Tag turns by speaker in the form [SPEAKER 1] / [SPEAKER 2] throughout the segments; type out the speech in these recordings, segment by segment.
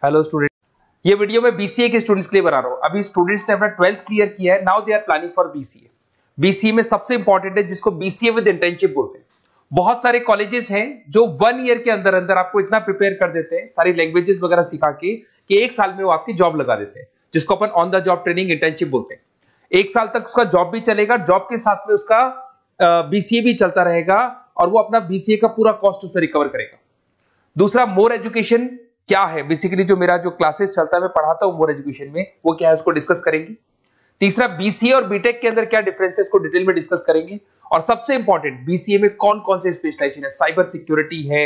[SPEAKER 1] Hello student, ये video मैं BCA के स्टूडेंट्स के लिए बना रहा हूँ। अभी स्टूडेंट्स ने अपना 12th क्लियर किया है, now they are planning for BCA. BCA में सबसे इंपॉर्टेंट है जिसको बीसीए विद इंटर्नशिप बोलते हैं। बहुत सारे कॉलेजेस हैं जो 1 ईयर के अंदर अंदर आपको इतना प्रिपेयर कर देते हैं, सारी लैंग्वेजेस वगैरह सिखा के, कि 1 साल में वो आपकी जॉब लगा देते हैं, जिसको अपन on the job training internship बोलते हैं। 1 साल तक उसका जॉब भी चलेगा, जॉब के साथ में उसका बीसीए भी चलता रहेगा और वो अपना बीसीए का पूरा कॉस्ट उसमें रिकवर करेगा। दूसरा, मोर एजुकेशन क्या है, बेसिकली जो मेरा जो क्लासेस चलता है मैं पढ़ाता हूं मोर एजुकेशन में, वो क्या है उसको डिस्कस करेंगे। तीसरा, बीसीए और बीटेक के अंदर क्या डिफरेंसेस को डिटेल में डिस्कस करेंगे। और सबसे इंपॉर्टेंट, बीसीए में कौन कौन से स्पेशलाइजेशन है, साइबर सिक्योरिटी है,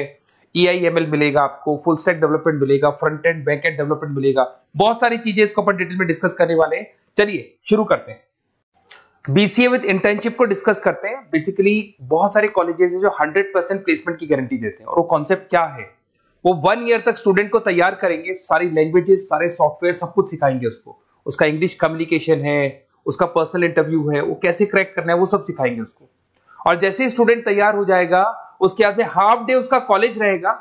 [SPEAKER 1] एआईएमएल मिलेगा आपको, फुल स्टैक डेवलपमेंट मिलेगा, front end back and development मिलेगा, बहुत सारी चीजें इसको अपन डिटेल में डिस्कस करने वाले हैं। चलिए शुरू करते हैं। बीसीए विद इंटर्नशिप को डिस्कस करते हैं। बेसिकली बहुत सारे कॉलेजेस हैं जो 100% प्लेसमेंट की गारंटी देते हैं, और वो कॉन्सेप्ट क्या है, वो 1 ईयर तक स्टूडेंट को तैयार करेंगे, सारी लैंग्वेजेस, सारे सॉफ्टवेयर, सब कुछ सिखाएंगे उसको। उसका इंग्लिश कम्युनिकेशन है, उसका पर्सनल इंटरव्यू है, वो कैसे क्रैक करना है, वो सब सिखाएंगे उसको। और जैसे ही स्टूडेंट तैयार हो जाएगा, उसके बाद में हाफ डे उसका कॉलेज रहेगा,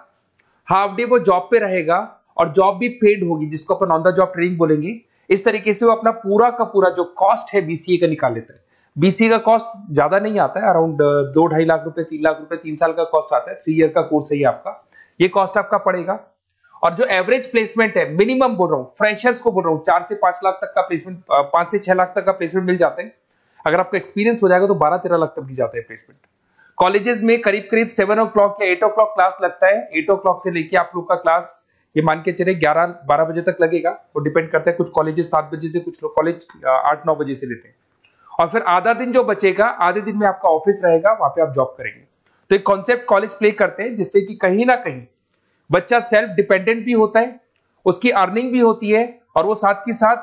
[SPEAKER 1] हाफ डे वो जॉब पे रहेगा, और जॉब भी पेड होगी, जिसको अपन ऑन द जॉब ट्रेनिंग बोलेंगे। इस तरीके से वो अपना पूरा का पूरा जो कॉस्ट है बीसीए का निकाल लेता है। बीसीए का कॉस्ट ज्यादा नहीं आता है, अराउंड 2-2.5 लाख रुपए, 3 लाख रुपए 3 साल का कॉस्ट आता है। 3 ईयर का कोर्स है ये आपका, ये कॉस्ट आपका पड़ेगा। और जो एवरेज प्लेसमेंट है, मिनिमम बोल रहा हूँ, फ्रेशर्स को बोल रहा हूँ, 4 से 5 लाख तक का प्लेसमेंट, 5 से 6 लाख तक का प्लेसमेंट मिल जाते हैं। अगर आपका एक्सपीरियंस हो जाएगा तो 12-13 लाख तक मिल जाता है प्लेसमेंट। कॉलेजेस में करीब करीब 7 o'clock या 8 o'clock क्लास लगता है। 8 o'clock से लेके आप लोग का क्लास, ये मान के चले 11-12 बजे तक लगेगा। वो डिपेंड करता है, कुछ कॉलेजेस 7 बजे से, कुछ कॉलेज 8-9 बजे से लेते हैं। और फिर आधा दिन जो बचेगा, आधे दिन में आपका ऑफिस रहेगा, वहां पे आप जॉब करेंगे। तो एक कॉन्सेप्ट कॉलेज प्ले करते हैं, जिससे कि कहीं ना कहीं बच्चा सेल्फ डिपेंडेंट भी होता है, उसकी अर्निंग भी होती है, और वो साथ के साथ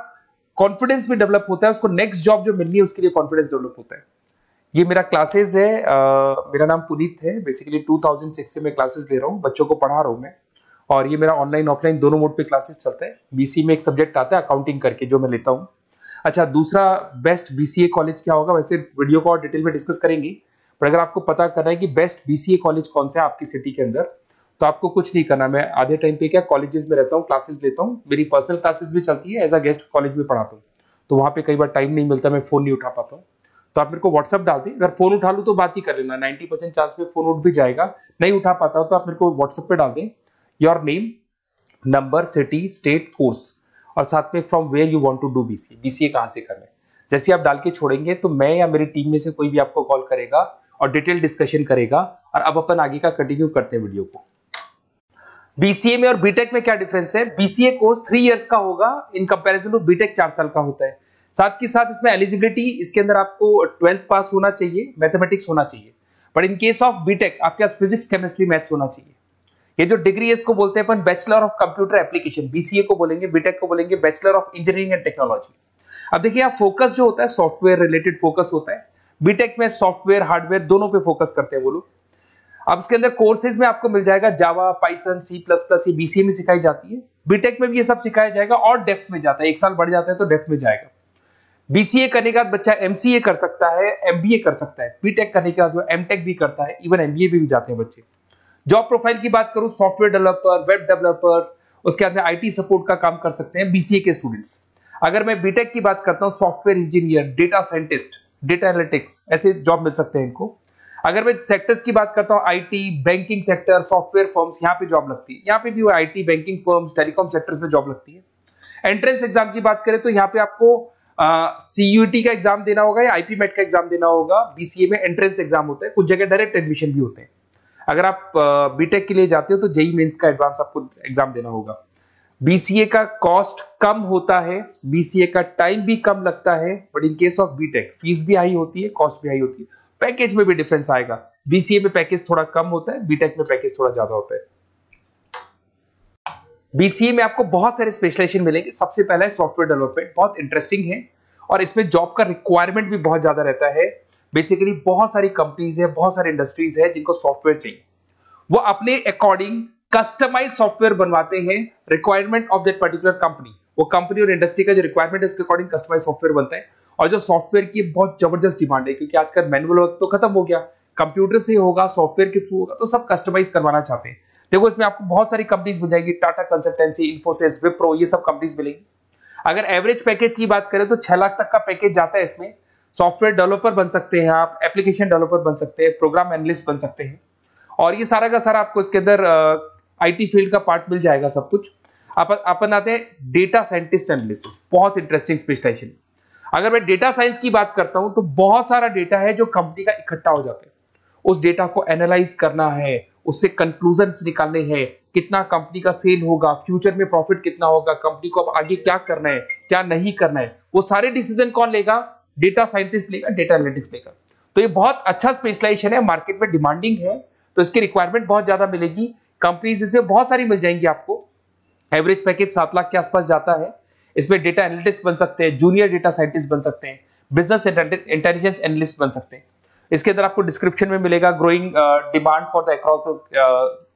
[SPEAKER 1] कॉन्फिडेंस भी डेवलप होता है। उसको नेक्स्ट जॉब जो मिलनी है उसके लिए कॉन्फिडेंस डेवलप होता है। ये मेरा क्लासेस है, मेरा नाम पुनीत है। बेसिकली 2006 से मैं क्लासेस ले रहा हूँ, बच्चों को पढ़ा रहा हूँ मैं। और ये मेरा ऑनलाइन ऑफलाइन दोनों मोड पे क्लासेस चलता है। बीसी में एक सब्जेक्ट आता है अकाउंटिंग करके, जो मैं लेता हूँ। अच्छा, दूसरा, बेस्ट बीसीए कॉलेज क्या होगा, वैसे वीडियो को और डिटेल में डिस्कस करेंगे, पर अगर आपको पता करना है कि बेस्ट बीसीए कॉलेज कौन सा है आपकी सिटी के अंदर, तो आपको कुछ नहीं करना। मैं आधे टाइम पे क्या कॉलेजेस में रहता हूँ, क्लासेस लेता हूँ, मेरी पर्सनल क्लासेस भी चलती है, एज अ गेस्ट कॉलेज में पढ़ाता हूँ। तो वहां पे कई बार टाइम नहीं मिलता, मैं फोन नहीं उठा पाता हूँ, तो आप मेरे को व्हाट्सअप डाल दें। अगर फोन उठा लूँ तो बात ही कर लेना, 90% चांस में फोन उठ भी जाएगा। नहीं उठा पाता हो तो आप मेरे को व्हाट्सएप पे डाल दें, your name, number, city, state, course, और साथ में from where you want to do BCA, BCA कहां से करना है। जैसे आप डाल के छोड़ेंगे तो मैं या मेरी टीम में से कोई भी आपको कॉल करेगा और डिटेल डिस्कशन करेगा। और अब अपन आगे का कंटिन्यू करते हैं वीडियो को। बीसीए में और बीटेक में क्या डिफरेंस है। बीसीए कोर्स 3 इयर्स का होगा, इन कंपैरिजन टू बीटेक 4 साल का होता है। साथ के साथ इसमें एलिजिबिलिटी, इसके अंदर आपको 12th पास होना चाहिए, मैथमेटिक्स होना चाहिए। But in case of BTech आपके पास फिजिक्स, केमिस्ट्री, मैथ्स होना चाहिए। ये जो डिग्री है इसको बोलते हैं अपन bachelor of computer application. BCA को बोलेंगे, बीटेक को बोलेंगे bachelor of engineering and technology. अब देखिए, आप फोकस जो होता है सॉफ्टवेयर रिलेटेड फोकस होता है। बीटेक में सॉफ्टवेयर, हार्डवेयर दोनों पे फोकस करते हैं वो लोग। अब इसके अंदर कोर्सेज में आपको मिल जाएगा जावा, पाइथन, C++, ये बीसीए में सिखाई जाती है। बीटेक में भी ये सब सिखाया जाएगा, और डेप्थ में जाता है, 1 साल बढ़ जाता है तो डेप्थ में जाएगा। बीसीए करने के बाद बच्चा एमसीए कर सकता है, एमबीए कर सकता है। बीटेक करने के बाद वो एमटेक भी करता है, इवन एमबीए भी जाते हैं बच्चे। जॉब प्रोफाइल की बात करूं, सॉफ्टवेयर डेवलपर, वेब डेवलपर, उसके बाद में आईटी सपोर्ट का काम कर सकते हैं बीसीए के स्टूडेंट्स। अगर मैं बीटेक की बात करता हूं, software engineer, data scientist, data analytics, ऐसे जॉब मिल सकते हैं इनको। अगर मैं सेक्टर्स की बात करता हूं, IT, banking sector, software firms, यहाँ पे जॉब लगती है। यहाँ पे भी वो IT, banking firms, telecom sectors में जॉब लगती है। एंट्रेंस एग्जाम की बात करें तो यहाँ पे आपको सीयूईटी का एग्जाम देना होगा या आईपी मेट का एग्जाम देना होगा। बीसीए में एंट्रेंस एग्जाम होता है, कुछ जगह डायरेक्ट एडमिशन भी होते हैं। अगर आप बीटेक के लिए जाते हो तो जेई मेंस का एडवांस आपको एग्जाम देना होगा। बीसीए का कॉस्ट कम होता है, बीसीए का टाइम भी कम लगता है, but in case of BTech fees भी हाई होती है, कॉस्ट भी हाई होती है, पैकेज में भी डिफरेंस आएगा। बीसीए में पैकेज थोड़ा कम होता है, बीटेक में पैकेज थोड़ा ज्यादा होता है। बीसीए में आपको बहुत सारे स्पेशलाइजेशन मिलेंगे। सबसे पहला है सॉफ्टवेयर डेवलपमेंट, बहुत इंटरेस्टिंग है, और इसमें जॉब का रिक्वायरमेंट भी बहुत ज्यादा रहता है। बेसिकली बहुत सारी कंपनीज है, बहुत सारी इंडस्ट्रीज है जिनको सॉफ्टवेयर चाहिए। वो अपने अकॉर्डिंग कस्टमाइज सॉफ्टवेयर बनवाते हैं, requirement of that particular company. वो कंपनी और इंडस्ट्री का जो रिक्वायरमेंट है उसके अकॉर्डिंग कस्टमाइज सॉफ्टवेयर बनता है। और जो सॉफ्टवेयर की बहुत जबरदस्त डिमांड है, क्योंकि आजकल मैनुअल वर्क तो खत्म हो गया, कंप्यूटर से होगा, सॉफ्टवेयर के थ्रू होगा, तो सब कस्टमाइज करवाना चाहते हैं। देखो इसमें आपको बहुत सारी कंपनीज मिल जाएगी, टाटा कंसल्टेंसी, इन्फोसिस, विप्रो, ये सब कंपनीज मिलेगी। अगर एवरेज पैकेज की बात करें तो 6 लाख तक का पैकेज जाता है इसमें। सॉफ्टवेयर डेवलपर बन सकते हैं आप, एप्लीकेशन डेवलपर बन सकते हैं, प्रोग्राम एनालिस्ट बन सकते हैं, और ये सारा का सारा आपको इसके अंदर आईटी फील्ड का पार्ट मिल जाएगा सब कुछ। अपन आते हैं डेटा साइंटिस्ट एनालिसिस, बहुत इंटरेस्टिंग स्पेशलाइजेशन। अगर मैं डेटा साइंस की बात करता हूं तो बहुत सारा डेटा है जो कंपनी का इकट्ठा हो जाता है, उस डेटा को एनालाइज करना है, उससे कंक्लूजन्स निकालने हैं, कितना कंपनी का सेल होगा, फ्यूचर में प्रॉफिट कितना होगा, कंपनी को अब आगे क्या करना है, क्या नहीं करना है, वो सारे डिसीजन कौन लेगा? डेटा साइंटिस्ट लेगा, डेटा एनालिटिक्स लेगा। तो ये बहुत अच्छा स्पेशलाइजेशन है, मार्केट में डिमांडिंग है, तो इसकी रिक्वायरमेंट बहुत ज्यादा मिलेगी। कंपनीज इसमें बहुत सारी मिल जाएंगी आपको। एवरेज पैकेज 7 लाख के आसपास जाता है। इसमें डेटा एनालिटिक्स बन सकते हैं, जूनियर डेटा साइंटिस्ट बन सकते हैं, बिजनेस इंटेलिजेंस एनालिस्ट बन सकते हैं। इसके अंदर आपको डिस्क्रिप्शन में मिलेगा growing demand for the across the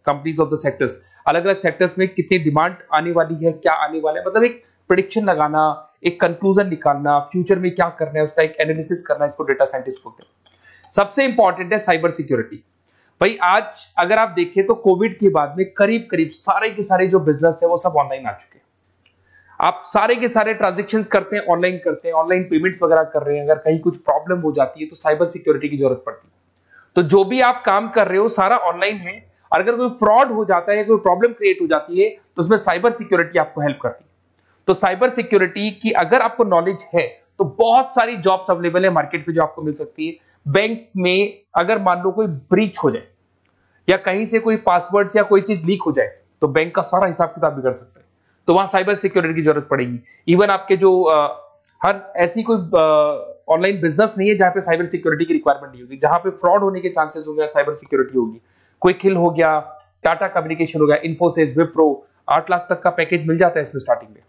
[SPEAKER 1] companies of the sectors. अलग अलग सेक्टर्स में कितनी डिमांड आने वाली है, क्या आने वाला है, मतलब एक प्रेडिक्शन लगाना, एक कंक्लूजन निकालना, फ्यूचर में क्या करना है उसका एक एनालिसिस करना, इसको डेटा साइंटिस्ट बोलते हैं। सबसे इंपॉर्टेंट है साइबर सिक्योरिटी। भाई आज अगर आप देखें तो कोविड के बाद में करीब करीब सारे के सारे जो बिजनेस है वो सब ऑनलाइन आ चुके हैं। आप सारे के सारे ट्रांजैक्शंस करते हैं, ऑनलाइन करते हैं, ऑनलाइन पेमेंट्स वगैरह कर रहे हैं। अगर कहीं कुछ प्रॉब्लम हो जाती है तो साइबर सिक्योरिटी की जरूरत पड़ती है। तो जो भी आप काम कर रहे हो सारा ऑनलाइन है, और अगर कोई फ्रॉड हो जाता है, कोई प्रॉब्लम क्रिएट हो जाती है, तो उसमें साइबर सिक्योरिटी आपको हेल्प करती है। तो साइबर सिक्योरिटी की अगर आपको नॉलेज है तो बहुत सारी जॉब्स अवेलेबल है मार्केट पे जो आपको मिल सकती है। बैंक में अगर मान लो कोई ब्रीच हो जाए या कहीं से कोई पासवर्ड्स या कोई चीज लीक हो जाए तो बैंक का सारा हिसाब किताब बिगड़ सकता है, तो वहां साइबर सिक्योरिटी की जरूरत पड़ेगी। इवन आपके जो हर ऐसी कोई ऑनलाइन बिजनेस नहीं है जहां पे साइबर सिक्योरिटी की रिक्वायरमेंट नहीं होगी, जहां पे फ्रॉड होने के चांसेस होंगे, साइबर सिक्योरिटी होगी। क्विक हिल हो गया, टाटा कम्युनिकेशन हो गया, इन्फोसिस, विप्रो, 8 लाख तक का पैकेज मिल जाता है इसमें स्टार्टिंग में।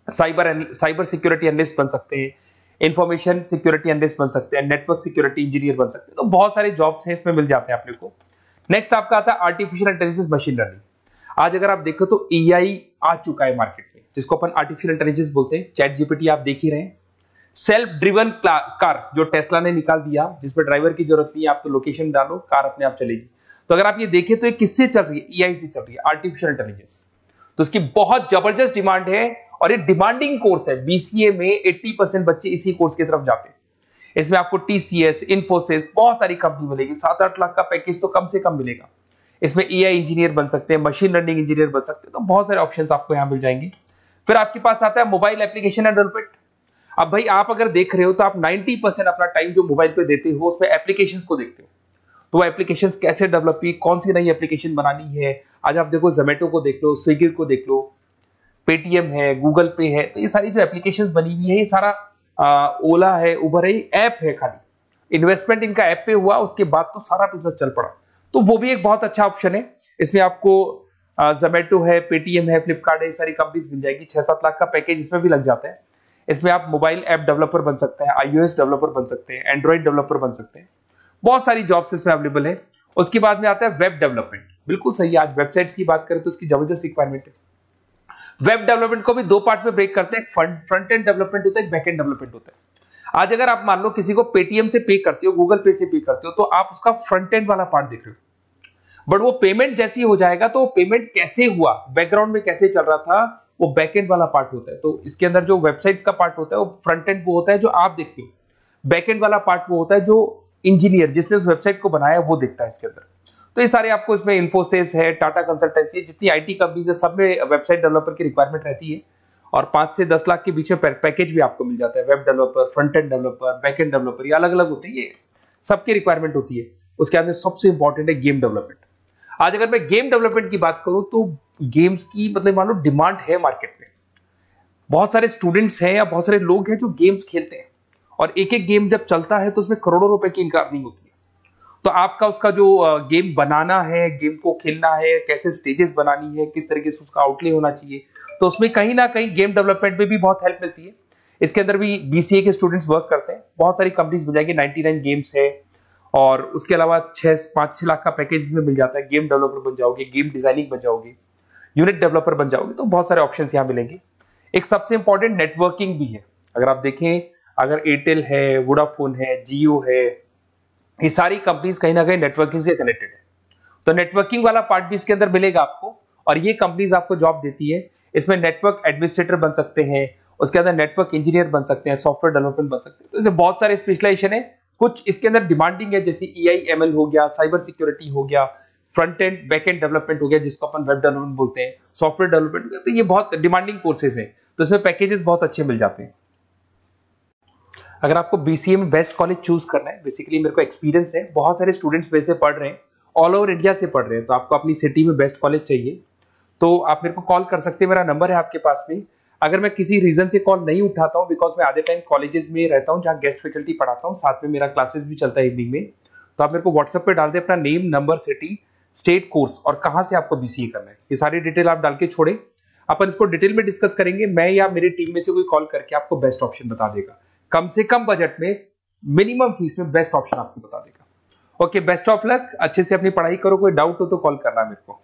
[SPEAKER 1] साइबर सिक्योरिटी एनालिस्ट बन सकते हैं, इंफॉर्मेशन सिक्योरिटी एनालिस्ट बन सकते हैं, नेटवर्क सिक्योरिटी इंजीनियर बन सकते हैं। तो बहुत सारे जॉब्स हैं इसमें मिल जाते हैं अपने को। नेक्स्ट आपका आता है आर्टिफिशियल इंटेलिजेंस, मशीन लर्निंग। आज अगर आप देखो तो एआई आ चुका है मार्केट में, जिसको अपन आर्टिफिशियल इंटेलिजेंस बोलते हैं। चैट जीपीटी आप देख ही रहे हैं। सेल्फ ड्रिवन कार जो टेस्ला ने निकाल दिया, जिसमें ड्राइवर की जरूरत नहीं है, आप तो लोकेशन डालो, कार अपने आप चलेगी। तो अगर आप ये देखें तो ये किससे चल रही है? एआई से चल रही है, आर्टिफिशियल इंटेलिजेंस। तो इसकी बहुत जबरदस्त डिमांड है और ये डिमांडिंग कोर्स है। बीसीए में 80% बच्चे इसी कोर्स की तरफ जाते हैं। इसमें आपको टीसीएस, इन्फोसिस, बहुत सारी कंपनी मिलेगी। 7-8 लाख का पैकेज तो कम से कम मिलेगा। इसमें एआई इंजीनियर बन सकते हैं, मशीन लर्निंग इंजीनियर बन सकते हैं। तो बहुत सारे ऑप्शंस आपको यहां मिल जाएंगे। फिर आपके पास आता है मोबाइल एप्लीकेशन एंड डेवलपमेंट। अब भाई आप अगर देख रहे हो तो आप 90% अपना टाइम जो मोबाइल पे देते हो उसमें एप्लीकेशंस को देखते हो। तो वो एप्लीकेशंस कैसे डेवलप की, कौन सी नई एप्लीकेशन बनानी है। आज आप देखो जोमेटो को देख लो, स्विगी को देख लो, पेटीएम है, गूगल पे है, तो ये सारी जो एप्लीकेशंस बनी हुई है, ये सारा ओला है, उबर है, ऐप है। खाली इन्वेस्टमेंट इनका ऐप पे हुआ, उसके बाद तो सारा बिजनेस चल पड़ा। तो वो भी एक बहुत अच्छा ऑप्शन है। इसमें आपको जोमेटो है, पेटीएम है, फ्लिपकार्ट है, ये सारी कंपनीज मिल जाएगी। 6-7 लाख का पैकेज इसमें भी लग जाता है। इसमें आप मोबाइल ऐप डेवलपर बन सकते हैं, आईओएस डेवलपर बन सकते हैं, एंड्रॉइड डेवलपर बन सकते हैं। बहुत सारी जॉब्स इसमें अवेलेबल है। उसके बाद में आता है वेब डेवलपमेंट। बिल्कुल सही है, आज वेबसाइट्स की बात करें तो उसकी जबरदस्त रिक्वायरमेंट है। वेब डेवलपमेंट को भी दो पार्ट में ब्रेक करते हैं, फ्रंट एंड डेवलपमेंट होता है, बैक एंड डेवलपमेंट होता है। आज अगर आप मान लो किसी को पेटीएम से पे करते हो, गूगल पे से पे करते हो, तो आप उसका फ्रंट एंड वाला पार्ट देख रहे हो। बट वो पेमेंट जैसी हो जाएगा तो पेमेंट कैसे हुआ, बैकग्राउंड में कैसे चल रहा था, वो बैक एंड वाला पार्ट होता है। तो इसके अंदर जो वेबसाइट्स का पार्ट होता है वो फ्रंट एंड वो होता है जो आप देखते हो, बैक एंड वाला पार्ट वो होता है जो इंजीनियर जिसने उस वेबसाइट को बनाया वो देखता है इसके अंदर। तो ये सारे आपको इसमें इन्फोसिस है, टाटा कंसल्टेंसी, जितनी आईटी कंपनीज है, सब में वेबसाइट डेवलपर की रिक्वायरमेंट रहती है। और 5 से 10 लाख के बीच में पैकेज भी आपको मिल जाता है। Web developer, front end developer, back end developer, ये अलग अलग होते हैं, ये सबकी रिक्वायरमेंट होती है। उसके अंदर सबसे इंपॉर्टेंट है गेम डेवलपमेंट। आज अगर मैं गेम डेवलपमेंट की बात करूं तो गेम्स की मतलब मान लो डिमांड है मार्केट में। बहुत सारे स्टूडेंट्स हैं या बहुत सारे लोग हैं जो गेम्स खेलते हैं, और एक एक गेम जब चलता है तो उसमें करोड़ों रुपए की इनकम अर्निंग होती है। तो आपका उसका जो गेम बनाना है, गेम को खेलना है, कैसे स्टेजेस बनानी है, किस तरीके से उसका आउटले होना चाहिए, तो उसमें कहीं ना कहीं गेम डेवलपमेंट में भी बहुत हेल्प मिलती है। इसके अंदर भी बीसीए के स्टूडेंट्स वर्क करते हैं। बहुत सारी कंपनीज मिल जाएंगी, 99 गेम्स है, और उसके अलावा 5-6 लाख का पैकेज में मिल जाता है। गेम डेवलपर बन जाओगे, गेम डिजाइनिंग बन जाओगे, यूनिट डेवलपर बन जाओगे, तो बहुत सारे ऑप्शन यहाँ मिलेंगे। एक सबसे इंपॉर्टेंट नेटवर्किंग भी है। अगर आप देखें, अगर एयरटेल है, वोडाफोन है, जियो है, ये सारी कंपनीज कहीं ना कहीं नेटवर्किंग से कनेक्टेड है। तो नेटवर्किंग वाला पार्ट भी इसके अंदर मिलेगा आपको, और ये कंपनीज आपको जॉब देती है। इसमें नेटवर्क एडमिनिस्ट्रेटर बन सकते हैं, उसके अंदर नेटवर्क इंजीनियर बन सकते हैं, सॉफ्टवेयर डेवलपमेंट बन सकते हैं। तो इसे बहुत सारे स्पेशलाइजेशन है। कुछ इसके अंदर डिमांडिंग है, जैसे EIML हो गया, साइबर सिक्योरिटी हो गया, front end back and development हो गया जिसको अपन वेब डेवलपमेंट बोलते हैं, सॉफ्टवेयर डेवलपमेंट। तो ये बहुत डिमांडिंग कोर्सेज हैं, तो इसमें पैकेजेस बहुत अच्छे मिल जाते हैं। अगर आपको BCA में बेस्ट कॉलेज चूज करना है, बेसिकली मेरे को एक्सपीरियंस है, बहुत सारे स्टूडेंट्स वैसे पढ़ रहे हैं, ऑल ओवर इंडिया से पढ़ रहे हैं, तो आपको अपनी सिटी में बेस्ट कॉलेज चाहिए तो आप मेरे को कॉल कर सकते हैं, मेरा नंबर है आपके पास में। अगर मैं किसी रीजन से कॉल नहीं उठाता हूं, बिकॉज मैं आधे टाइम कॉलेजेस में रहता हूं जहां गेस्ट फैकल्टी पढ़ाता हूं, साथ में मेरा क्लासेस भी चलता है इवनिंग में, तो आप मेरे को व्हाट्सएप पे डाल दे अपना name, number, city, state, course और कहां से आपको BCA करना है, ये सारी डिटेल आप डाल के छोड़े, अपन इसको डिटेल में डिस्कस करेंगे। मैं या मेरी टीम में से कोई कॉल करके आपको बेस्ट ऑप्शन बता देगा, कम से कम बजट में, मिनिमम फीस में बेस्ट ऑप्शन आपको बता देगा। ओके, बेस्ट ऑफ लक, अच्छे से अपनी पढ़ाई करो, कोई डाउट हो तो कॉल करना मेरे को।